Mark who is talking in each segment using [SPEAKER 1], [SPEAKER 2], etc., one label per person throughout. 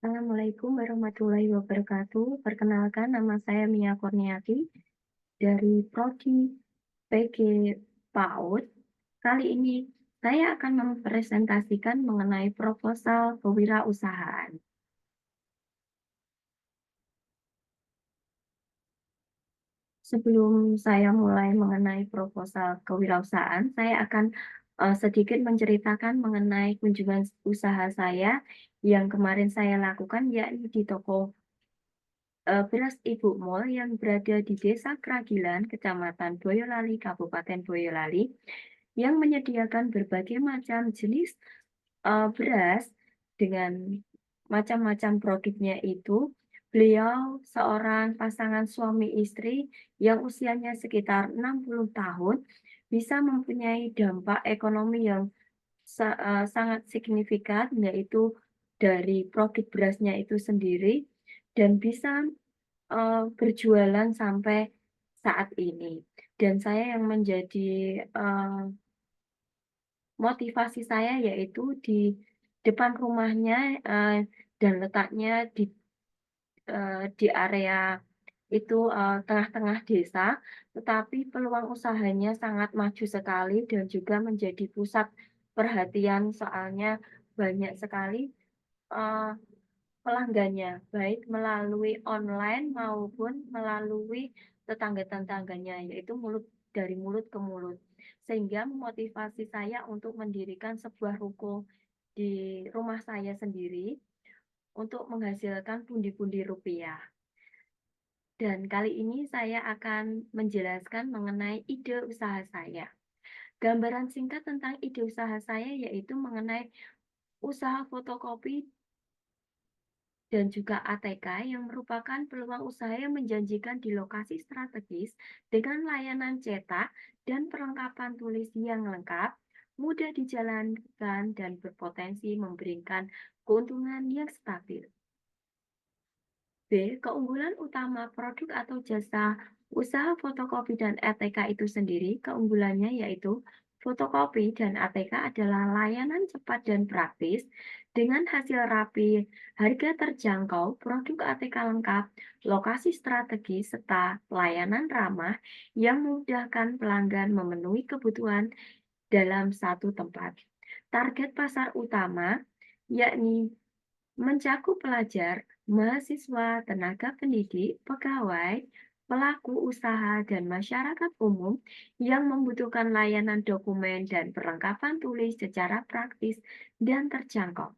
[SPEAKER 1] Assalamualaikum warahmatullahi wabarakatuh. Perkenalkan, nama saya Mia Kurniati dari Prodi PG PAUD. Kali ini saya akan mempresentasikan mengenai proposal kewirausahaan. Sebelum saya mulai mengenai proposal kewirausahaan, saya akan sedikit menceritakan mengenai kunjungan usaha saya yang kemarin saya lakukan, yakni di toko beras Ibu Mall yang berada di Desa Kragilan, Kecamatan Boyolali, Kabupaten Boyolali, yang menyediakan berbagai macam jenis beras dengan macam-macam produknya itu. Beliau seorang pasangan suami istri yang usianya sekitar 60 tahun, bisa mempunyai dampak ekonomi yang sangat signifikan, yaitu dari produk berasnya itu sendiri dan bisa berjualan sampai saat ini. Dan saya yang menjadi, motivasi saya yaitu di depan rumahnya, dan letaknya di area itu, tengah-tengah desa, tetapi peluang usahanya sangat maju sekali dan juga menjadi pusat perhatian soalnya banyak sekali, eee pelanggannya, baik melalui online maupun melalui tetangga-tetangganya, yaitu dari mulut ke mulut. Sehingga memotivasi saya untuk mendirikan sebuah ruko di rumah saya sendiri untuk menghasilkan pundi-pundi rupiah. Dan kali ini saya akan menjelaskan mengenai ide usaha saya. Gambaran singkat tentang ide usaha saya yaitu mengenai usaha fotokopi dan juga ATK yang merupakan peluang usaha yang menjanjikan di lokasi strategis dengan layanan cetak dan perlengkapan tulis yang lengkap, mudah dijalankan dan berpotensi memberikan keuntungan yang stabil. B. Keunggulan utama produk atau jasa usaha fotokopi dan ATK itu sendiri, keunggulannya yaitu fotokopi dan ATK adalah layanan cepat dan praktis dengan hasil rapi, harga terjangkau, produk ATK lengkap, lokasi strategis, serta pelayanan ramah yang memudahkan pelanggan memenuhi kebutuhan dalam satu tempat. Target pasar utama yakni mencakup pelajar, mahasiswa, tenaga pendidik, pegawai, pelaku usaha, dan masyarakat umum yang membutuhkan layanan dokumen dan perlengkapan tulis secara praktis dan terjangkau.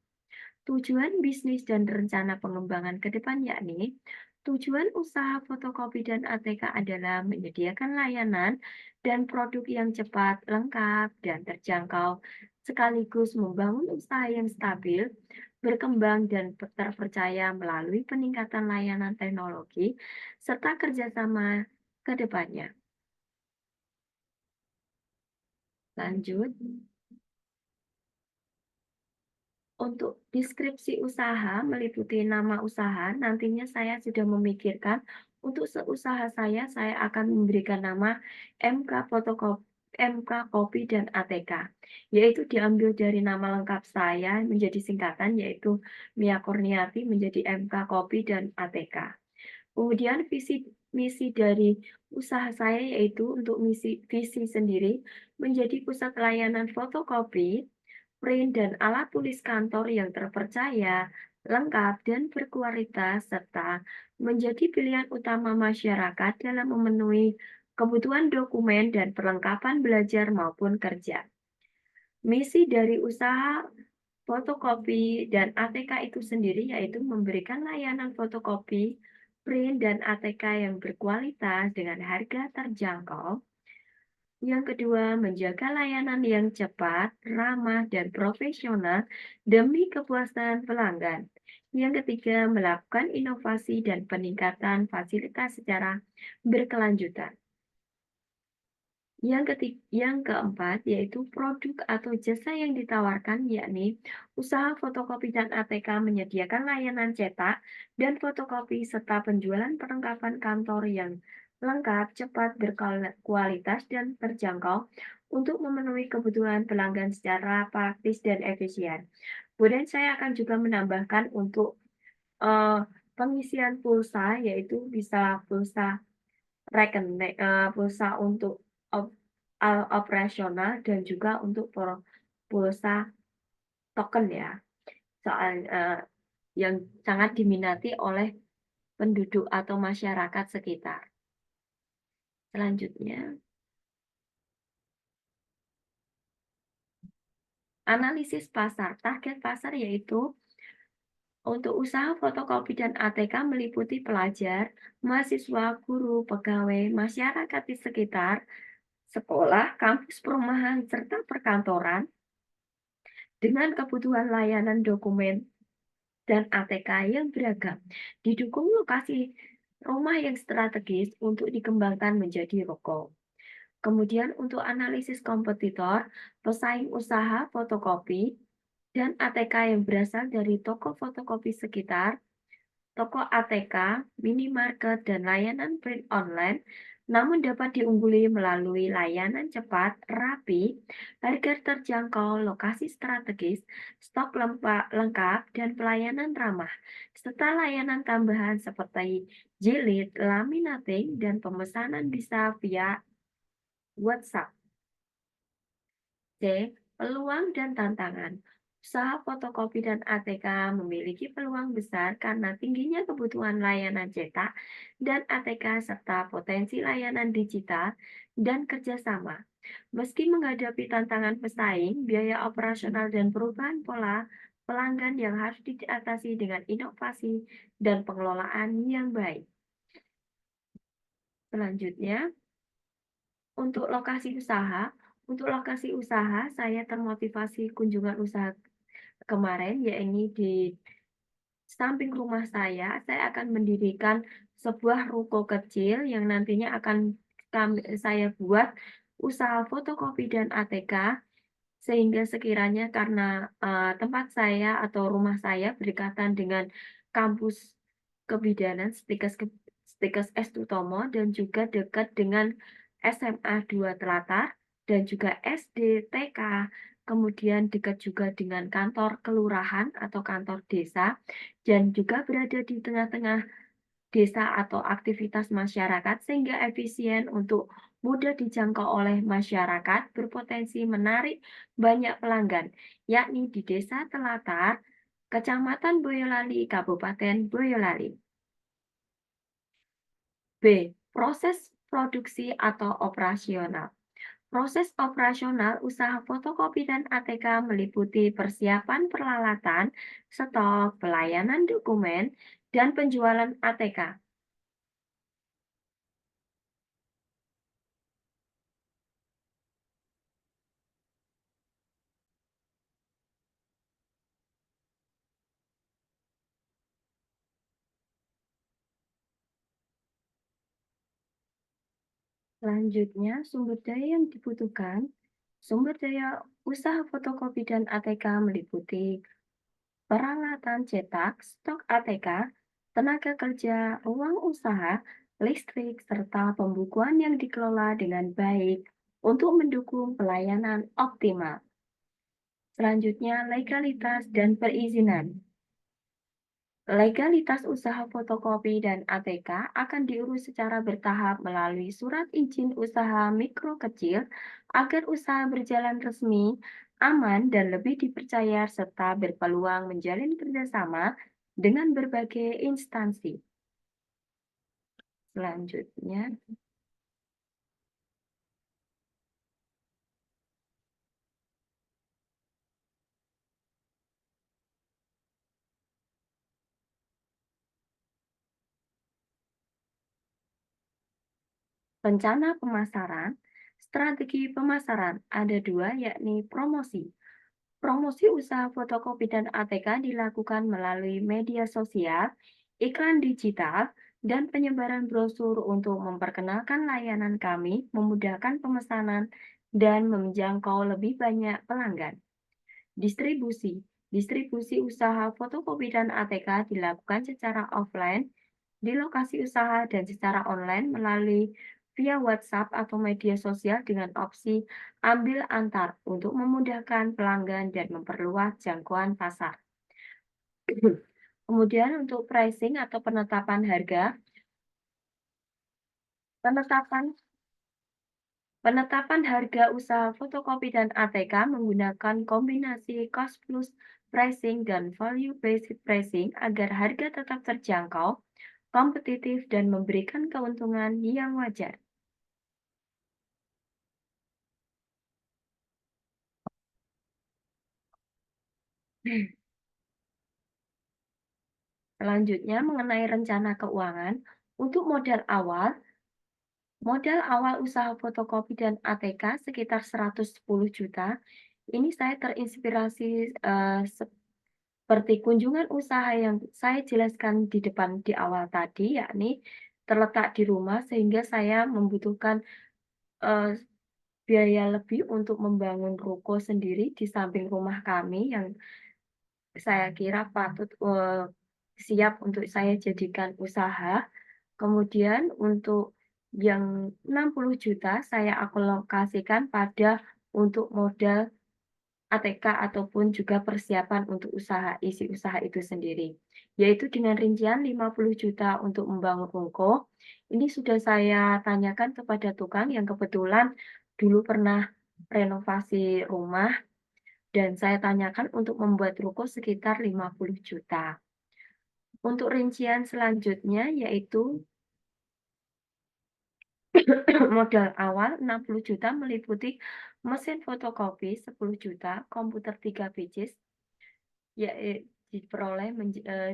[SPEAKER 1] Tujuan bisnis dan rencana pengembangan ke depan yakni tujuan usaha fotokopi dan ATK adalah menyediakan layanan dan produk yang cepat, lengkap, dan terjangkau, sekaligus membangun usaha yang stabil, berkembang, dan terpercaya melalui peningkatan layanan teknologi, serta kerjasama ke depannya. Lanjut. Untuk deskripsi usaha meliputi nama usaha, nantinya saya sudah memikirkan untuk seusaha saya akan memberikan nama MK Kopi dan ATK, yaitu diambil dari nama lengkap saya menjadi singkatan yaitu Mia Kurniati menjadi MK Kopi dan ATK. Kemudian visi misi dari usaha saya yaitu untuk visi sendiri menjadi pusat layanan fotokopi, print dan alat tulis kantor yang terpercaya, lengkap, dan berkualitas, serta menjadi pilihan utama masyarakat dalam memenuhi kebutuhan dokumen dan perlengkapan belajar maupun kerja. Misi dari usaha fotokopi dan ATK itu sendiri yaitu memberikan layanan fotokopi, print, dan ATK yang berkualitas dengan harga terjangkau. Yang kedua, menjaga layanan yang cepat, ramah, dan profesional demi kepuasan pelanggan. Yang ketiga, melakukan inovasi dan peningkatan fasilitas secara berkelanjutan. Yang keempat, yaitu produk atau jasa yang ditawarkan, yakni usaha fotokopi dan ATK menyediakan layanan cetak dan fotokopi serta penjualan perlengkapan kantor yang lengkap, cepat, berkualitas, dan terjangkau untuk memenuhi kebutuhan pelanggan secara praktis dan efisien. Kemudian saya akan juga menambahkan untuk eee, pengisian pulsa, yaitu bisa pulsa pulsa untuk op operasional dan juga untuk pulsa token ya, soal yang sangat diminati oleh penduduk atau masyarakat sekitar. Selanjutnya, analisis pasar. Target pasar yaitu untuk usaha fotokopi dan ATK meliputi pelajar, mahasiswa, guru, pegawai, masyarakat di sekitar, sekolah, kampus, perumahan, serta perkantoran dengan kebutuhan layanan dokumen dan ATK yang beragam. Didukung lokasi rumah yang strategis untuk dikembangkan menjadi ruko. Kemudian untuk analisis kompetitor, pesaing usaha fotokopi dan ATK yang berasal dari toko fotokopi sekitar, toko ATK, minimarket, dan layanan print online, namun dapat diungguli melalui layanan cepat, rapi, harga terjangkau, lokasi strategis, stok lengkap, dan pelayanan ramah, serta layanan tambahan seperti jilid, laminating, dan pemesanan bisa via WhatsApp. C. Peluang dan tantangan. Usaha fotokopi dan ATK memiliki peluang besar karena tingginya kebutuhan layanan cetak dan ATK serta potensi layanan digital dan kerjasama. Meski menghadapi tantangan pesaing, biaya operasional dan perubahan pola pelanggan yang harus diatasi dengan inovasi dan pengelolaan yang baik. Selanjutnya, untuk lokasi usaha, saya termotivasi kunjungan usaha kemarin, yaitu di samping rumah saya akan mendirikan sebuah ruko kecil yang nantinya akan saya buat usaha fotokopi dan ATK, sehingga sekiranya karena tempat saya atau rumah saya berdekatan dengan kampus kebidanan Stikes S. Sutomo dan juga dekat dengan SMA 2 Telatar dan juga SD, TK, kemudian dekat juga dengan kantor kelurahan atau kantor desa dan juga berada di tengah-tengah desa atau aktivitas masyarakat sehingga efisien untuk mudah dijangkau oleh masyarakat, berpotensi menarik banyak pelanggan, yakni di Desa Telatar, Kecamatan Boyolali, Kabupaten Boyolali. B. Proses produksi atau operasional. Proses operasional usaha fotokopi dan ATK meliputi persiapan peralatan, stok, pelayanan dokumen, dan penjualan ATK. Selanjutnya, sumber daya yang dibutuhkan. Sumber daya usaha fotokopi dan ATK meliputi peralatan cetak, stok ATK, tenaga kerja, ruang usaha, listrik, serta pembukuan yang dikelola dengan baik untuk mendukung pelayanan optimal. Selanjutnya, legalitas dan perizinan. Legalitas usaha fotokopi dan ATK akan diurus secara bertahap melalui surat izin usaha mikro kecil agar usaha berjalan resmi, aman, dan lebih dipercaya serta berpeluang menjalin kerjasama dengan berbagai instansi. Selanjutnya, rencana pemasaran. Strategi pemasaran ada dua, yakni promosi. Promosi usaha fotokopi dan ATK dilakukan melalui media sosial, iklan digital, dan penyebaran brosur untuk memperkenalkan layanan kami, memudahkan pemesanan, dan menjangkau lebih banyak pelanggan. Distribusi. Distribusi usaha fotokopi dan ATK dilakukan secara offline di lokasi usaha dan secara online melalui via WhatsApp atau media sosial dengan opsi ambil antar untuk memudahkan pelanggan dan memperluas jangkauan pasar. Kemudian untuk pricing atau penetapan harga, penetapan penetapan harga usaha fotokopi dan ATK menggunakan kombinasi cost plus pricing dan value based pricing agar harga tetap terjangkau, kompetitif, dan memberikan keuntungan yang wajar. Selanjutnya, mengenai rencana keuangan, untuk modal awal usaha fotokopi dan ATK sekitar 110 juta. Ini saya terinspirasi seperti kunjungan usaha yang saya jelaskan di depan di awal tadi, yakni terletak di rumah sehingga saya membutuhkan eh, biaya lebih untuk membangun ruko sendiri di samping rumah kami yang saya kira patut siap untuk saya jadikan usaha. Kemudian untuk yang 60 juta saya alokasikan pada untuk modal ATK ataupun juga persiapan untuk isi usaha itu sendiri. Yaitu dengan rincian 50 juta untuk membangun ruko. Ini sudah saya tanyakan kepada tukang yang kebetulan dulu pernah renovasi rumah dan saya tanyakan untuk membuat ruko sekitar 50 juta. Untuk rincian selanjutnya yaitu modal awal 60 juta meliputi mesin fotokopi 10 juta, komputer 3 pieces, ya diperoleh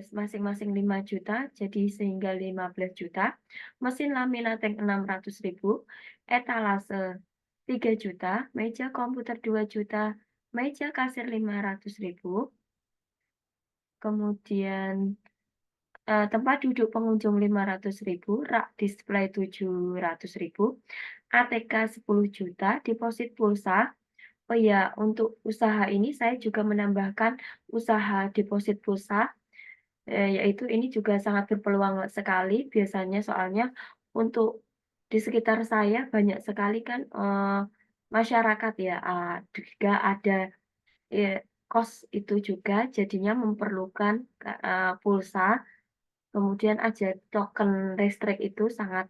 [SPEAKER 1] masing-masing 5 juta, jadi sehingga 15 juta, mesin laminating 600.000, etalase 3 juta, meja komputer 2 juta, meja kasir 500.000, kemudian tempat duduk pengunjung 500.000, rak display 700.000, ATK 10 juta, deposit pulsa. Oh iya, untuk usaha ini saya juga menambahkan usaha deposit pulsa, yaitu ini juga sangat berpeluang sekali biasanya soalnya untuk di sekitar saya banyak sekali kan, masyarakat ya, juga ada, kos itu juga jadinya memerlukan, pulsa. Kemudian ada token listrik itu sangat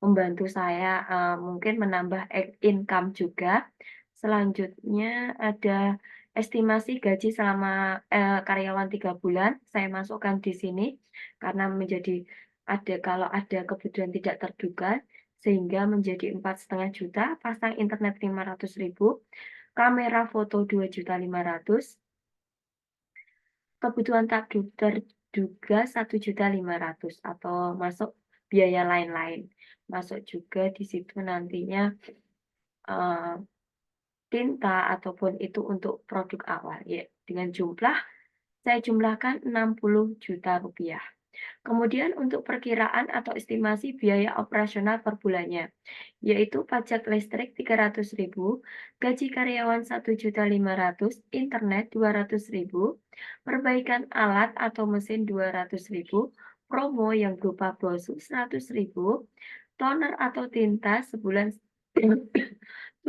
[SPEAKER 1] membantu saya, mungkin menambah income juga. Selanjutnya ada estimasi gaji selama, karyawan 3 bulan, saya masukkan di sini karena kalau ada kebutuhan tidak terduga, sehingga menjadi 4,5 juta, pasang internet 500.000, kamera foto 2.500.000, kebutuhan tak terduga 1.500.000 atau masuk biaya lain-lain. Masuk juga di situ nantinya, eee, tinta ataupun itu untuk produk awal ya, dengan saya jumlahkan 60 juta rupiah. Kemudian untuk perkiraan atau estimasi biaya operasional per bulannya, yaitu pajak listrik 300.000, gaji karyawan 1.500.000, internet 200.000, perbaikan alat atau mesin 200.000, promo yang berupa brosur 100.000, toner atau tinta sebulan 750.000,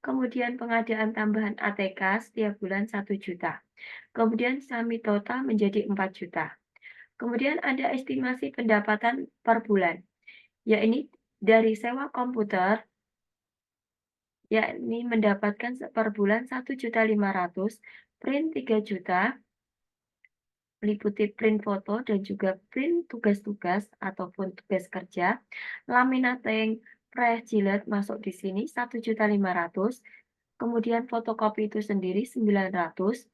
[SPEAKER 1] kemudian pengadaan tambahan ATK setiap bulan 1 juta. Kemudian sami total menjadi 4 juta. Kemudian ada estimasi pendapatan per bulan, yakni dari sewa komputer, yakni mendapatkan per bulan 1.500.000, print 3 juta, meliputi print foto dan juga print tugas-tugas ataupun tugas kerja, laminating, press jilid masuk di sini 1.500.000, kemudian fotokopi itu sendiri 900,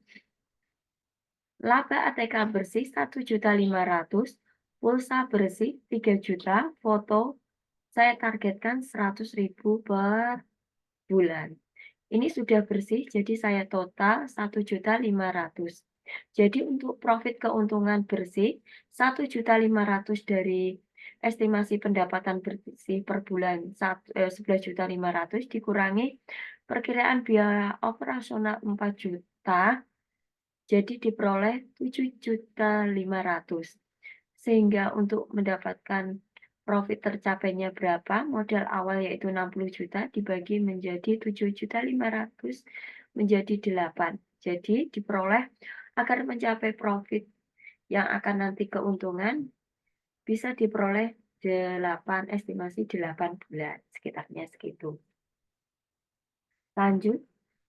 [SPEAKER 1] laba ATK bersih 1.500.000, pulsa bersih 3 juta, foto saya targetkan 100.000 per bulan. Ini sudah bersih, jadi saya total 1.500.000. Jadi untuk profit keuntungan bersih 1.500.000 dari estimasi pendapatan bersih per bulan 11.500.000 dikurangi perkiraan biaya operasional 4 juta, jadi diperoleh 7.500.000. Sehingga untuk mendapatkan profit tercapainya berapa, modal awal yaitu 60 juta dibagi menjadi 7.500.000 menjadi 8. Jadi diperoleh agar mencapai profit yang akan nanti keuntungan bisa diperoleh 8 estimasi 8 bulan, sekitarnya segitu. Lanjut,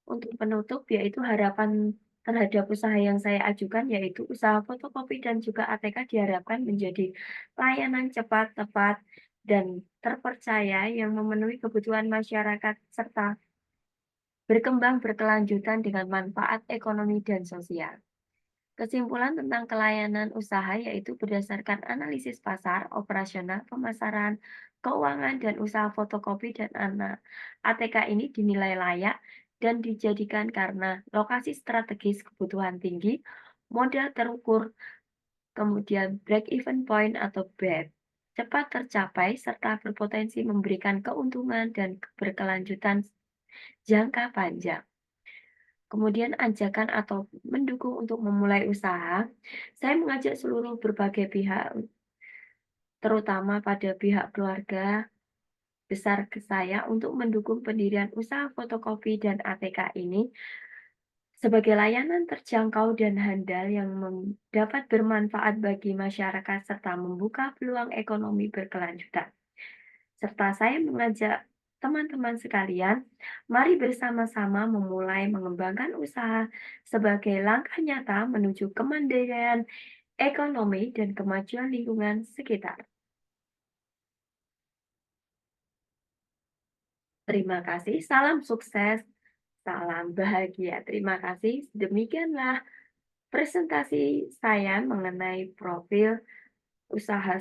[SPEAKER 1] untuk penutup yaitu harapan terhadap usaha yang saya ajukan yaitu usaha fotokopi dan juga ATK diharapkan menjadi layanan cepat, tepat, dan terpercaya yang memenuhi kebutuhan masyarakat serta berkembang berkelanjutan dengan manfaat ekonomi dan sosial. Kesimpulan tentang kelayanan usaha yaitu berdasarkan analisis pasar, operasional, pemasaran, keuangan, dan usaha fotokopi dan ATK ini dinilai layak dan dijadikan karena lokasi strategis kebutuhan tinggi, modal terukur, kemudian break-even point atau BEP, cepat tercapai, serta berpotensi memberikan keuntungan dan berkelanjutan jangka panjang. Kemudian ajakan atau mendukung untuk memulai usaha, saya mengajak seluruh berbagai pihak, terutama pada pihak keluarga besar ke saya untuk mendukung pendirian usaha fotokopi dan ATK ini sebagai layanan terjangkau dan handal yang dapat bermanfaat bagi masyarakat serta membuka peluang ekonomi berkelanjutan. Serta saya mengajak teman-teman sekalian, mari bersama-sama memulai mengembangkan usaha sebagai langkah nyata menuju kemandirian ekonomi dan kemajuan lingkungan sekitar. Terima kasih, salam sukses, salam bahagia. Terima kasih. Demikianlah presentasi saya mengenai profil usaha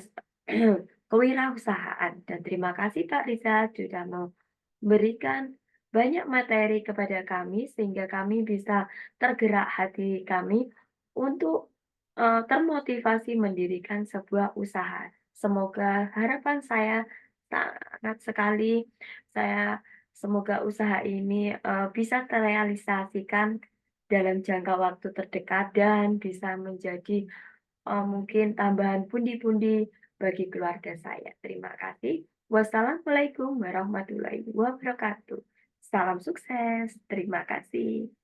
[SPEAKER 1] kewirausahaan. Dan terima kasih Pak Riza sudah memberikan banyak materi kepada kami sehingga kami bisa tergerak hati kami untuk termotivasi mendirikan sebuah usaha. Semoga harapan saya sangat sekali saya semoga usaha ini bisa terrealisasikan dalam jangka waktu terdekat dan bisa menjadi mungkin tambahan pundi-pundi bagi keluarga saya. Terima kasih. Wassalamualaikum warahmatullahi wabarakatuh. Salam sukses. Terima kasih.